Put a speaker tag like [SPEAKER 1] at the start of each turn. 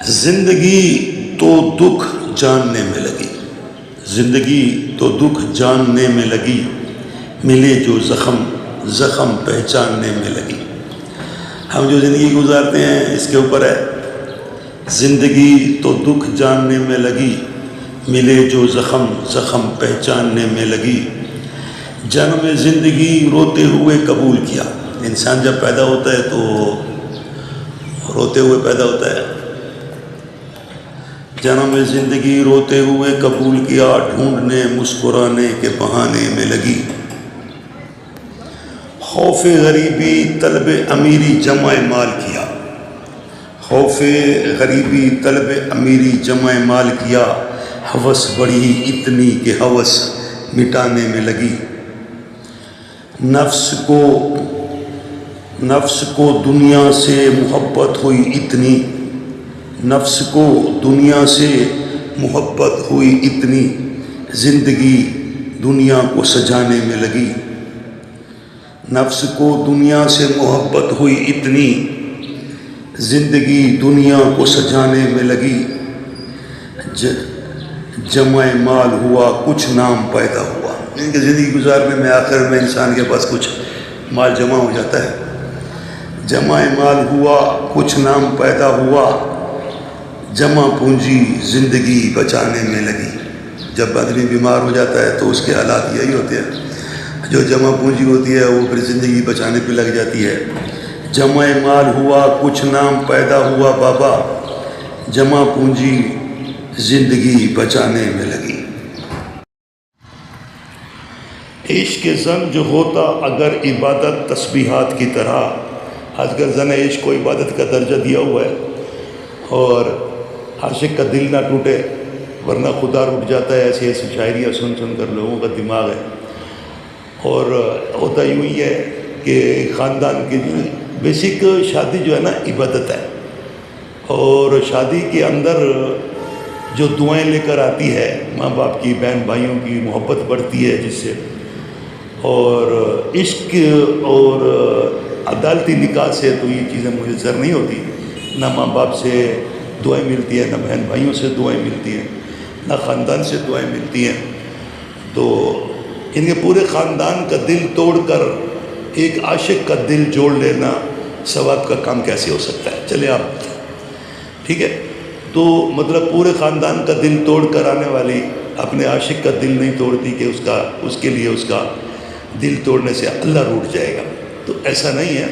[SPEAKER 1] زندگی تو دکھ جاننے میں لگی، زندگی تو دکھ جاننے میں لگی، ملے جو زخم زخم پہچاننے میں لگی۔ ہم جو زندگی گزارتے ہیں اس کے اوپر ہے، زندگی تو دکھ جاننے میں لگی، ملے جو زخم زخم پہچاننے میں لگی۔ جنم زندگی روتے ہوئے قبول کیا، انسان جب پیدا ہوتا ہے تو روتے ہوئے پیدا ہوتا ہے۔ جنم زندگی روتے ہوئے قبول کیا، ڈھونڈنے مسکرانے کے بہانے میں لگی۔ خوف غریبی طلب امیری جمع مال کیا، خوف غریبی طلب امیری جمع مال کیا، ہوس بڑھی اتنی کہ ہوس مٹانے میں لگی۔ نفس کو دنیا سے محبت ہوئی اتنی، نفس کو دنیا سے محبت ہوئی اتنی، زندگی دنیا کو سجانے میں لگی۔ نفس کو دنیا سے محبت ہوئی اتنی، زندگی دنیا کو سجانے میں لگی۔ جمع مال ہوا کچھ نام پیدا ہوا، ان کی زندگی گزارنے میں آخر میں انسان کے پاس کچھ مال جمع ہو جاتا ہے۔ جمع مال ہوا کچھ نام پیدا ہوا، جمع پونجی زندگی بچانے میں لگی۔ جب آدمی بیمار ہو جاتا ہے تو اس کے حالات یہی ہوتے ہیں، جو جمع پونجی ہوتی ہے وہ پھر زندگی بچانے پہ لگ جاتی ہے۔ جمع مال ہوا کچھ نام پیدا ہوا بابا، جمع پونجی زندگی بچانے میں لگی۔ عشق زن جو ہوتا اگر عبادت تسبیحات کی طرح، آج کل زن عشق کو عبادت کا درجہ دیا ہوا ہے، اور عاشق کا دل نہ ٹوٹے ورنہ خدا رٹ جاتا ہے، ایسی ایسی شاعریاں سن سن کر لوگوں کا دماغ ہے۔ اور ہوتا یوں ہی ہے کہ خاندان کی بیسک شادی جو ہے نا عبادت ہے، اور شادی کے اندر جو دعائیں لے کر آتی ہے، ماں باپ کی بہن بھائیوں کی محبت بڑھتی ہے جس سے، اور عشق اور عدالتی نکاح سے تو یہ چیزیں میسر نہیں ہوتی، نہ ماں باپ سے دعائیں ملتی ہیں، نہ بہن بھائیوں سے دعائیں ملتی ہیں، نہ خاندان سے دعائیں ملتی ہیں۔ تو ان کے پورے خاندان کا دل توڑ کر ایک عاشق کا دل جوڑ لینا ثواب کا کام کیسے ہو سکتا ہے؟ چلے آپ ٹھیک ہے، تو مطلب پورے خاندان کا دل توڑ کر آنے والی اپنے عاشق کا دل نہیں توڑتی کہ اس کے لیے اس کا دل توڑنے سے اللہ روٹ جائے گا، تو ایسا نہیں ہے۔